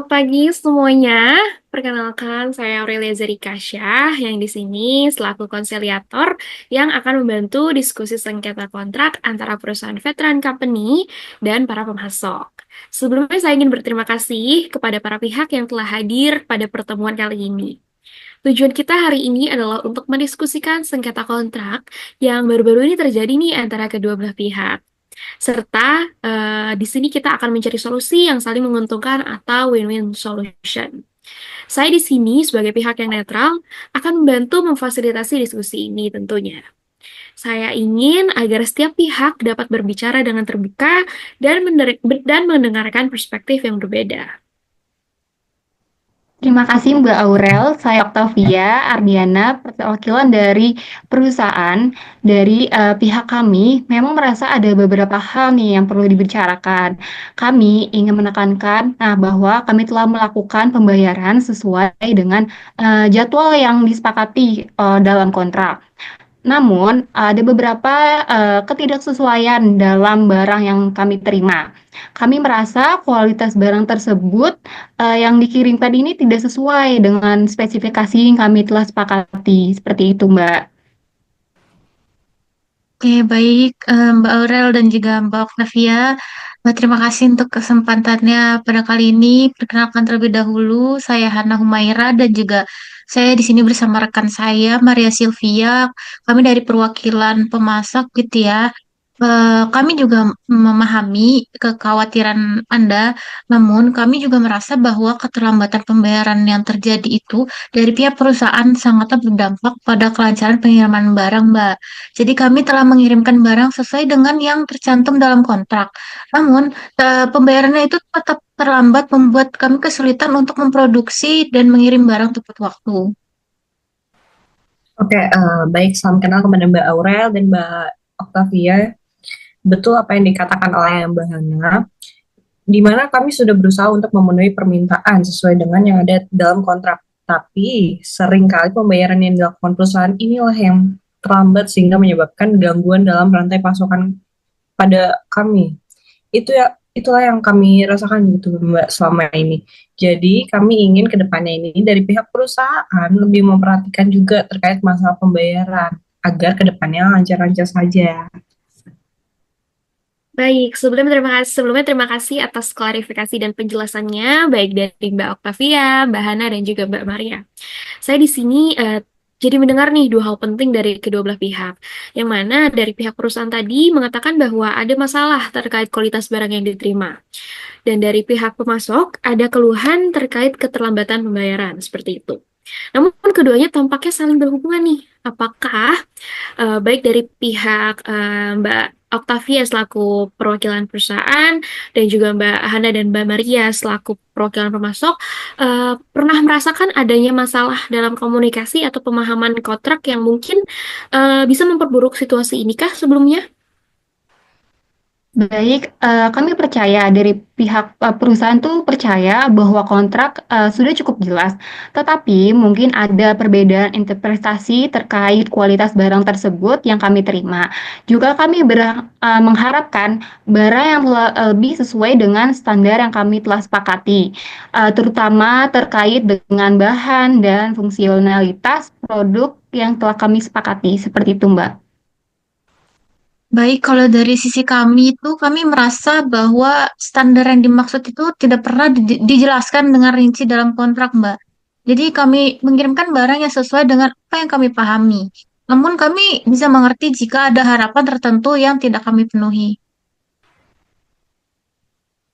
Selamat pagi semuanya. Perkenalkan, saya Aurelia Zarikasya yang di sini selaku konsiliator yang akan membantu diskusi sengketa kontrak antara perusahaan veteran company dan para pemasok. Sebelumnya saya ingin berterima kasih kepada para pihak yang telah hadir pada pertemuan kali ini. Tujuan kita hari ini adalah untuk mendiskusikan sengketa kontrak yang baru-baru ini terjadi nih antara kedua belah pihak. Serta di sini kita akan mencari solusi yang saling menguntungkan atau win-win solution. Saya di sini sebagai pihak yang netral akan membantu memfasilitasi diskusi ini tentunya. Saya ingin agar setiap pihak dapat berbicara dengan terbuka dan mendengarkan perspektif yang berbeda. Terima kasih Mbak Aurel, saya Octavia Ardiana, perwakilan dari perusahaan. Dari pihak kami memang merasa ada beberapa hal nih yang perlu dibicarakan. Kami ingin menekankan bahwa kami telah melakukan pembayaran sesuai dengan jadwal yang disepakati dalam kontrak. Namun, ada beberapa ketidaksesuaian dalam barang yang kami terima. Kami merasa kualitas barang tersebut yang dikirimkan ini tidak sesuai dengan spesifikasi yang kami telah sepakati. Seperti itu, Mbak. Oke, baik Mbak Aurel dan juga Mbak Octavia. Terima kasih untuk kesempatannya pada kali ini. Perkenalkan terlebih dahulu, saya Hana Humaira dan juga saya di sini bersama rekan saya, Maria Silvia. Kami dari perwakilan pemasok gitu ya. Kami juga memahami kekhawatiran Anda, namun kami juga merasa bahwa keterlambatan pembayaran yang terjadi itu dari pihak perusahaan sangatlah berdampak pada kelancaran pengiriman barang, Mbak. Jadi kami telah mengirimkan barang sesuai dengan yang tercantum dalam kontrak. Namun, pembayarannya itu tetap terlambat membuat kami kesulitan untuk memproduksi dan mengirim barang tepat waktu. Oke, baik. Salam kenal kepada Mbak Aurel dan Mbak Octavia. Betul apa yang dikatakan oleh Mbak Hana, di mana kami sudah berusaha untuk memenuhi permintaan sesuai dengan yang ada dalam kontrak. Tapi seringkali pembayaran yang dilakukan perusahaan inilah yang terlambat sehingga menyebabkan gangguan dalam rantai pasokan pada kami. Itulah yang kami rasakan gitu Mbak selama ini. Jadi kami ingin ke depannya ini dari pihak perusahaan lebih memperhatikan juga terkait masalah pembayaran agar ke depannya lancar-lancar saja. Baik, sebelumnya terima kasih atas klarifikasi dan penjelasannya, baik dari Mbak Octavia, Mbak Hana, dan juga Mbak Maria. Saya di sini jadi mendengar nih dua hal penting dari kedua belah pihak, yang mana dari pihak perusahaan tadi mengatakan bahwa ada masalah terkait kualitas barang yang diterima. Dan dari pihak pemasok ada keluhan terkait keterlambatan pembayaran, seperti itu. Namun keduanya tampaknya saling berhubungan nih. Apakah baik dari pihak Mbak Octavia selaku perwakilan perusahaan dan juga Mbak Hana dan Mbak Maria selaku perwakilan pemasok pernah merasakan adanya masalah dalam komunikasi atau pemahaman kontrak yang mungkin bisa memperburuk situasi ini kah sebelumnya? Baik, kami percaya dari pihak perusahaan tuh percaya bahwa kontrak sudah cukup jelas, tetapi mungkin ada perbedaan interpretasi terkait kualitas barang tersebut yang kami terima. Juga kami mengharapkan barang yang lebih sesuai dengan standar yang kami telah sepakati, terutama terkait dengan bahan dan fungsionalitas produk yang telah kami sepakati. Seperti itu, Mbak. Baik, kalau dari sisi kami itu kami merasa bahwa standar yang dimaksud itu tidak pernah dijelaskan dengan rinci dalam kontrak, Mbak. Jadi kami mengirimkan barang yang sesuai dengan apa yang kami pahami. Namun kami bisa mengerti jika ada harapan tertentu yang tidak kami penuhi.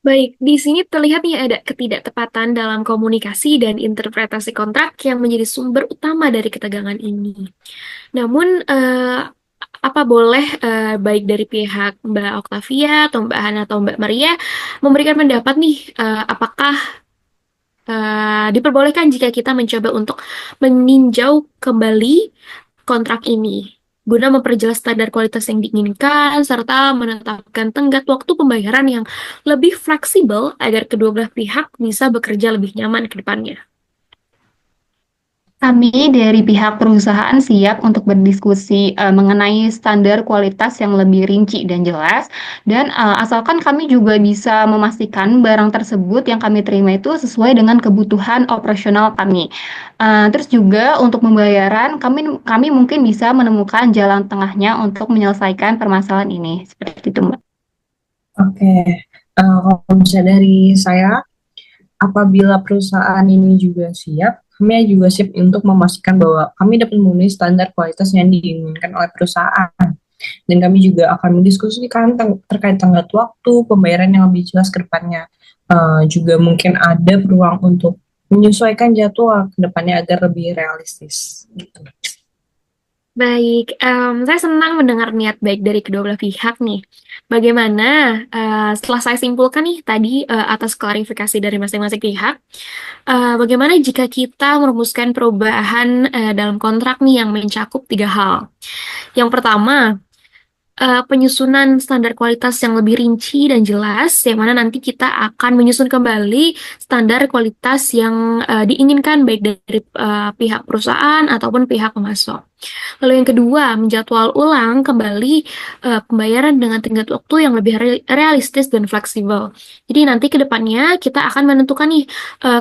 Baik, di sini terlihat nih ada ketidaktepatan dalam komunikasi dan interpretasi kontrak yang menjadi sumber utama dari ketegangan ini. Namun, apa boleh baik dari pihak Mbak Octavia atau Mbak Hana atau Mbak Maria memberikan pendapat nih, apakah diperbolehkan jika kita mencoba untuk meninjau kembali kontrak ini guna memperjelas standar kualitas yang diinginkan serta menetapkan tenggat waktu pembayaran yang lebih fleksibel agar kedua belah pihak bisa bekerja lebih nyaman ke depannya. Kami dari pihak perusahaan siap untuk berdiskusi mengenai standar kualitas yang lebih rinci dan jelas, dan asalkan kami juga bisa memastikan barang tersebut yang kami terima itu sesuai dengan kebutuhan operasional kami. Terus juga untuk pembayaran, kami mungkin bisa menemukan jalan tengahnya untuk menyelesaikan permasalahan ini. Seperti itu, Mbak. Oke, kalau misalnya dari saya, apabila perusahaan ini juga siap, kami juga siap untuk memastikan bahwa kami dapat memenuhi standar kualitas yang diinginkan oleh perusahaan. Dan kami juga akan mendiskusikan terkait tenggat waktu, pembayaran yang lebih jelas ke depannya. Juga mungkin ada peluang untuk menyesuaikan jadwal ke depannya agar lebih realistis. Gitu. Baik, saya senang mendengar niat baik dari kedua belah pihak nih. Bagaimana, setelah saya simpulkan nih tadi atas klarifikasi dari masing-masing pihak, bagaimana jika kita merumuskan perubahan dalam kontrak nih yang mencakup tiga hal. Yang pertama, penyusunan standar kualitas yang lebih rinci dan jelas, yang mana nanti kita akan menyusun kembali standar kualitas yang diinginkan baik dari pihak perusahaan ataupun pihak pemasok. Lalu yang kedua, menjadwal ulang kembali pembayaran dengan tenggat waktu yang lebih realistis dan fleksibel. Jadi nanti ke depannya kita akan menentukan nih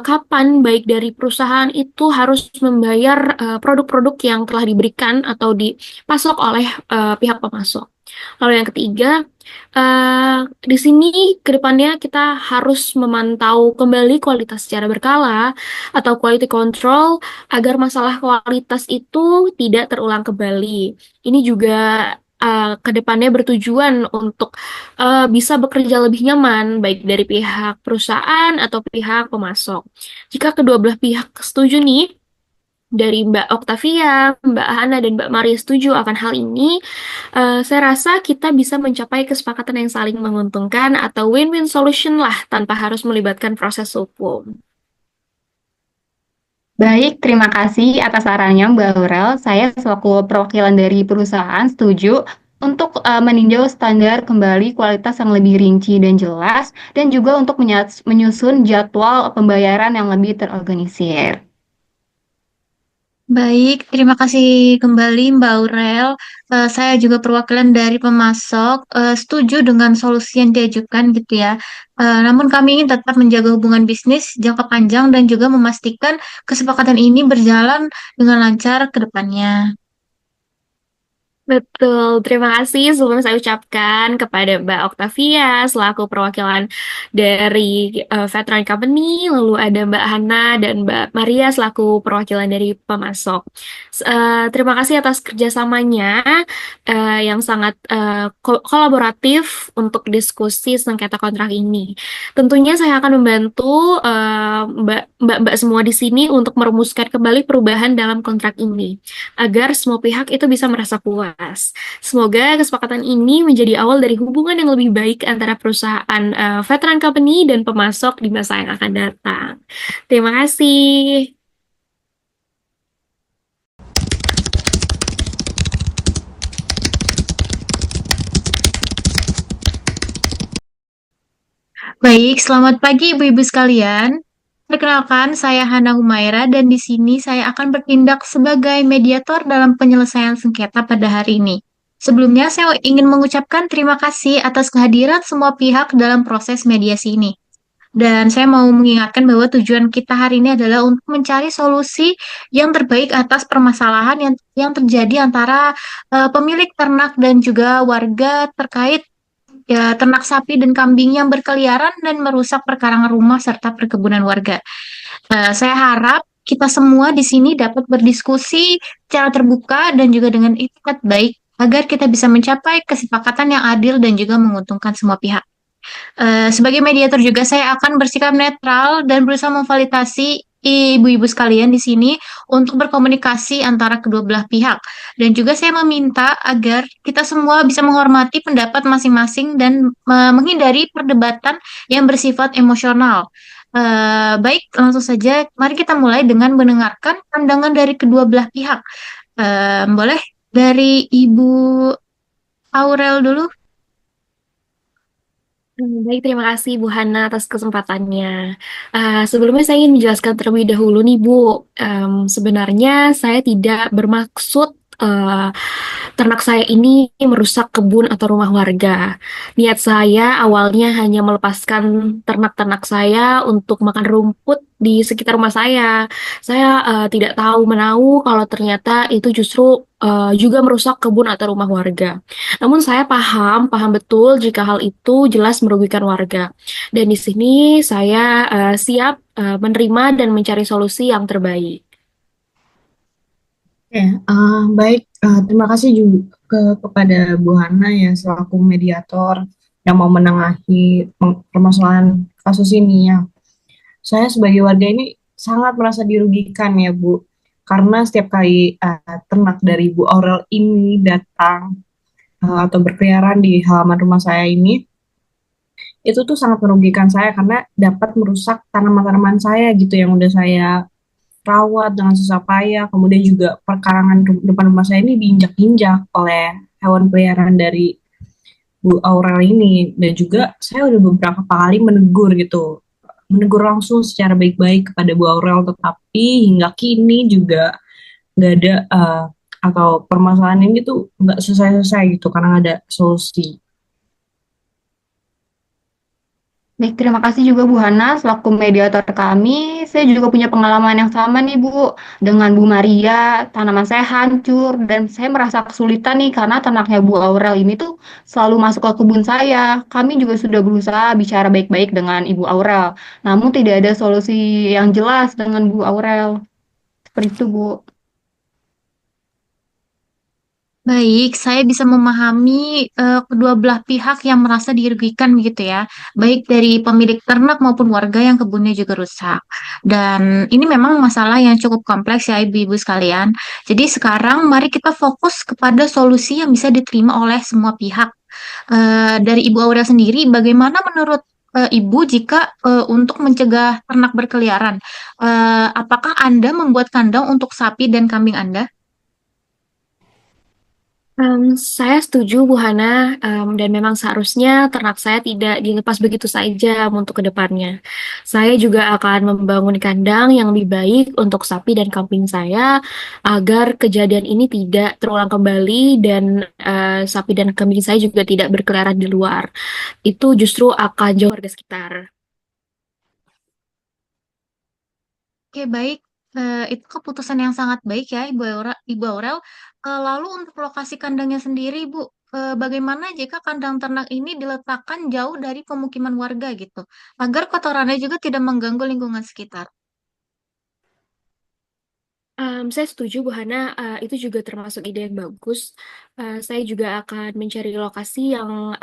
kapan baik dari perusahaan itu harus membayar produk-produk yang telah diberikan atau dipasok oleh pihak pemasok. Lalu yang ketiga, di sini ke depannya kita harus memantau kembali kualitas secara berkala atau quality control agar masalah kualitas itu tidak terulang kembali. Ini juga ke depannya bertujuan untuk bisa bekerja lebih nyaman, baik dari pihak perusahaan atau pihak pemasok. Jika kedua belah pihak setuju nih, dari Mbak Oktavia, Mbak Hana, dan Mbak Maria setuju akan hal ini, saya rasa kita bisa mencapai kesepakatan yang saling menguntungkan atau win-win solution lah tanpa harus melibatkan proses hukum. Baik, terima kasih atas sarannya Mbak Aurel. Saya selaku perwakilan dari perusahaan setuju untuk meninjau standar kembali kualitas yang lebih rinci dan jelas, dan juga untuk menyusun jadwal pembayaran yang lebih terorganisir. Baik, terima kasih kembali Mbak Aurel. Saya juga perwakilan dari pemasok, setuju dengan solusi yang diajukan gitu ya. Namun kami ingin tetap menjaga hubungan bisnis jangka panjang dan juga memastikan kesepakatan ini berjalan dengan lancar ke depannya. Betul, terima kasih sebelum saya ucapkan kepada Mbak Oktavia selaku perwakilan dari Veteran Company, lalu ada Mbak Hana dan Mbak Maria selaku perwakilan dari pemasok. Terima kasih atas kerjasamanya yang sangat kolaboratif untuk diskusi sengketa kontrak ini. Tentunya saya akan membantu Mbak-mbak semua di sini untuk merumuskan kembali perubahan dalam kontrak ini agar semua pihak itu bisa merasa puas. Semoga kesepakatan ini menjadi awal dari hubungan yang lebih baik antara perusahaan Veteran Company dan pemasok di masa yang akan datang. Terima kasih. Baik, selamat pagi Ibu-ibu sekalian. Perkenalkan, saya Hana Humaira dan di sini saya akan bertindak sebagai mediator dalam penyelesaian sengketa pada hari ini. Sebelumnya, saya ingin mengucapkan terima kasih atas kehadiran semua pihak dalam proses mediasi ini. Dan saya mau mengingatkan bahwa tujuan kita hari ini adalah untuk mencari solusi yang terbaik atas permasalahan yang terjadi antara pemilik ternak dan juga warga terkait ya ternak sapi dan kambing yang berkeliaran dan merusak perkarangan rumah serta perkebunan warga. Saya harap kita semua di sini dapat berdiskusi secara terbuka dan juga dengan itikat baik agar kita bisa mencapai kesepakatan yang adil dan juga menguntungkan semua pihak. Sebagai mediator juga saya akan bersikap netral dan berusaha memvalidasi ibu-ibu sekalian di sini untuk berkomunikasi antara kedua belah pihak. Dan juga saya meminta agar kita semua bisa menghormati pendapat masing-masing dan menghindari perdebatan yang bersifat emosional. Baik, langsung saja mari kita mulai dengan mendengarkan pandangan dari kedua belah pihak. Boleh dari Ibu Aurel dulu? Baik, terima kasih Bu Hana atas kesempatannya. Sebelumnya saya ingin menjelaskan terlebih dahulu nih Bu. Sebenarnya saya tidak bermaksud eh, ternak saya ini merusak kebun atau rumah warga. Niat saya awalnya hanya melepaskan ternak-ternak saya untuk makan rumput di sekitar rumah saya. Saya tidak tahu menahu kalau ternyata itu justru juga merusak kebun atau rumah warga. Namun saya paham betul jika hal itu jelas merugikan warga. Dan di sini saya siap menerima dan mencari solusi yang terbaik. Oke, baik. Terima kasih juga kepada Bu Hana ya selaku mediator yang mau menengahi permasalahan kasus ini ya. Saya sebagai warga ini sangat merasa dirugikan ya Bu, karena setiap kali ternak dari Bu Aurel ini datang atau berkeliaran di halaman rumah saya ini, itu tuh sangat merugikan saya karena dapat merusak tanaman-tanaman saya gitu yang udah saya rawat dengan susah payah. Kemudian juga perkarangan depan rumah saya ini diinjak-injak oleh hewan peliharaan dari Bu Aurel ini. Dan juga saya udah beberapa kali menegur gitu, menegur langsung secara baik-baik kepada Bu Aurel, tetapi hingga kini juga nggak ada atau permasalahan ini tuh nggak selesai-selesai gitu karena nggak ada solusi. Baik, terima kasih juga Bu Hana selaku mediator kami. Saya juga punya pengalaman yang sama nih Bu dengan Bu Maria. Tanaman saya hancur dan saya merasa kesulitan nih karena ternaknya Bu Aurel ini tuh selalu masuk ke kebun saya. Kami juga sudah berusaha bicara baik-baik dengan Ibu Aurel, namun tidak ada solusi yang jelas dengan Bu Aurel. Seperti itu Bu. Baik, saya bisa memahami kedua belah pihak yang merasa dirugikan begitu ya, baik dari pemilik ternak maupun warga yang kebunnya juga rusak. Dan ini memang masalah yang cukup kompleks ya ibu-ibu sekalian. Jadi sekarang mari kita fokus kepada solusi yang bisa diterima oleh semua pihak. Dari Ibu Aurel sendiri, bagaimana menurut Ibu jika untuk mencegah ternak berkeliaran, apakah Anda membuat kandang untuk sapi dan kambing Anda? Saya setuju Bu Hana, dan memang seharusnya ternak saya tidak dilepas begitu saja untuk ke depannya. Saya juga akan membangun kandang yang lebih baik untuk sapi dan kambing saya agar kejadian ini tidak terulang kembali dan sapi dan kambing saya juga tidak berkeliaran di luar. Itu justru akan jauh warga sekitar. Oke, baik. Itu keputusan yang sangat baik ya, Ibu Aurel. Lalu untuk lokasi kandangnya sendiri, Bu, bagaimana jika kandang ternak ini diletakkan jauh dari pemukiman warga gitu, agar kotorannya juga tidak mengganggu lingkungan sekitar? Saya setuju Bu Hana, itu juga termasuk ide yang bagus. Saya juga akan mencari lokasi yang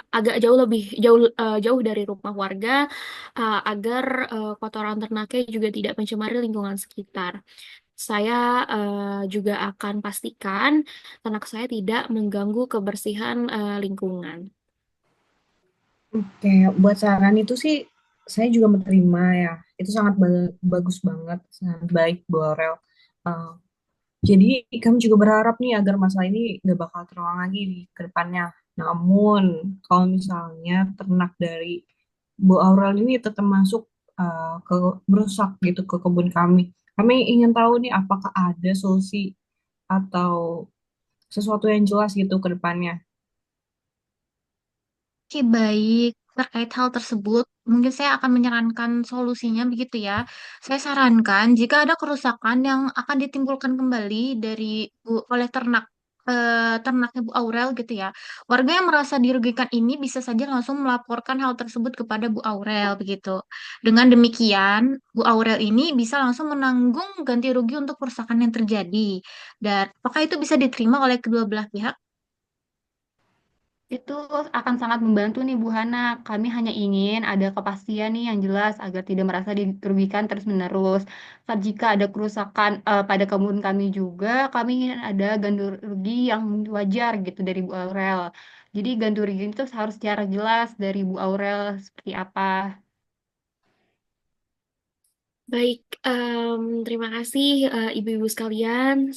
agak jauh dari rumah warga agar kotoran ternaknya juga tidak mencemari lingkungan sekitar. Saya juga akan pastikan ternak saya tidak mengganggu kebersihan lingkungan. Oke, buat saran itu sih saya juga menerima ya. Itu sangat bagus banget, sangat baik Bu Aurel. Uh, jadi kami juga berharap nih agar masalah ini nggak bakal terulang lagi di ke depannya. Namun kalau misalnya ternak dari Bu Aurel ini tetap masuk ke merusak gitu ke kebun kami ingin tahu nih apakah ada solusi atau sesuatu yang jelas gitu ke depannya. Oke, baik. Terkait hal tersebut, mungkin saya akan menyarankan solusinya begitu ya. Saya sarankan jika ada kerusakan yang akan ditimbulkan kembali oleh ternaknya Bu Aurel gitu ya. Warga yang merasa dirugikan ini bisa saja langsung melaporkan hal tersebut kepada Bu Aurel begitu. Dengan demikian, Bu Aurel ini bisa langsung menanggung ganti rugi untuk kerusakan yang terjadi. Dan apakah itu bisa diterima oleh kedua belah pihak? Itu akan sangat membantu nih Bu Hana. Kami hanya ingin ada kepastian nih yang jelas agar tidak merasa dirugikan terus-menerus. Saat jika ada kerusakan pada kebun kami juga, kami ingin ada ganti rugi yang wajar gitu dari Bu Aurel. Jadi ganti rugi itu harus secara jelas dari Bu Aurel seperti apa. Baik, terima kasih ibu-ibu sekalian,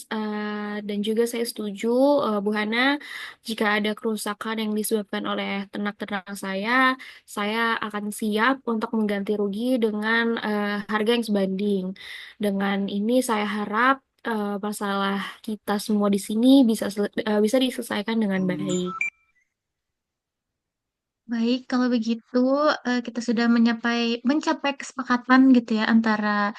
dan juga saya setuju Bu Hana, jika ada kerusakan yang disebabkan oleh ternak-ternak saya akan siap untuk mengganti rugi dengan harga yang sebanding. Dengan ini saya harap masalah kita semua di sini bisa diselesaikan dengan baik. Baik, kalau begitu kita sudah mencapai kesepakatan gitu ya antara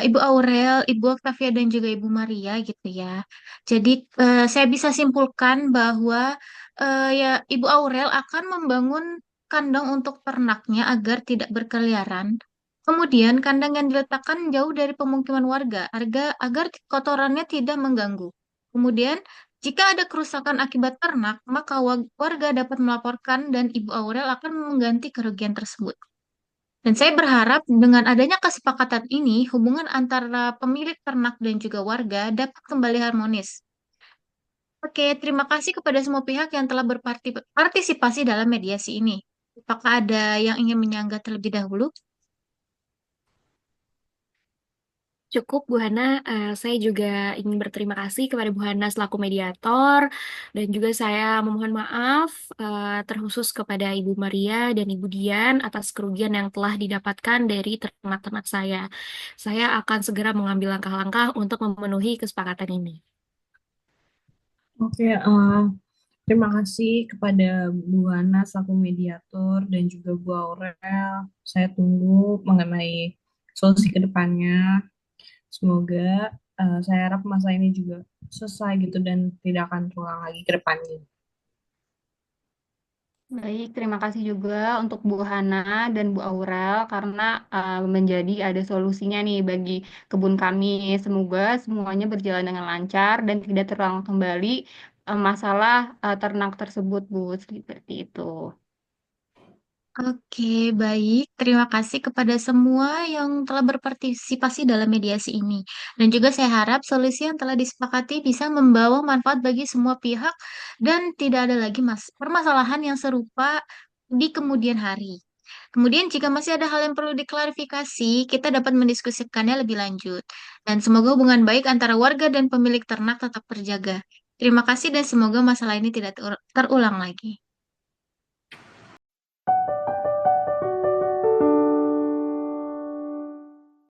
Ibu Aurel, Ibu Octavia dan juga Ibu Maria gitu ya. Jadi saya bisa simpulkan bahwa ya Ibu Aurel akan membangun kandang untuk ternaknya agar tidak berkeliaran. Kemudian kandang yang diletakkan jauh dari pemukiman warga agar kotorannya tidak mengganggu. Kemudian jika ada kerusakan akibat ternak, maka warga dapat melaporkan dan Ibu Aurel akan mengganti kerugian tersebut. Dan saya berharap dengan adanya kesepakatan ini, hubungan antara pemilik ternak dan juga warga dapat kembali harmonis. Oke, terima kasih kepada semua pihak yang telah berpartisipasi dalam mediasi ini. Apakah ada yang ingin menyanggah terlebih dahulu? Cukup, Bu Hana. Saya juga ingin berterima kasih kepada Bu Hana selaku mediator, dan juga saya memohon maaf terkhusus kepada Ibu Maria dan Ibu Dian atas kerugian yang telah didapatkan dari ternak-ternak saya. Saya akan segera mengambil langkah-langkah untuk memenuhi kesepakatan ini. Oke, terima kasih kepada Bu Hana selaku mediator dan juga Bu Aurel. Saya tunggu mengenai solusi ke depannya. Semoga saya harap masa ini juga selesai gitu dan tidak akan terulang lagi ke depannya. Baik, terima kasih juga untuk Bu Hana dan Bu Aurel karena menjadi ada solusinya nih bagi kebun kami. Semoga semuanya berjalan dengan lancar dan tidak terulang kembali masalah ternak tersebut, Bu. Seperti itu. Oke, baik. Terima kasih kepada semua yang telah berpartisipasi dalam mediasi ini. Dan juga saya harap solusi yang telah disepakati bisa membawa manfaat bagi semua pihak dan tidak ada lagi permasalahan yang serupa di kemudian hari. Kemudian jika masih ada hal yang perlu diklarifikasi, kita dapat mendiskusikannya lebih lanjut. Dan semoga hubungan baik antara warga dan pemilik ternak tetap terjaga. Terima kasih dan semoga masalah ini tidak terulang lagi.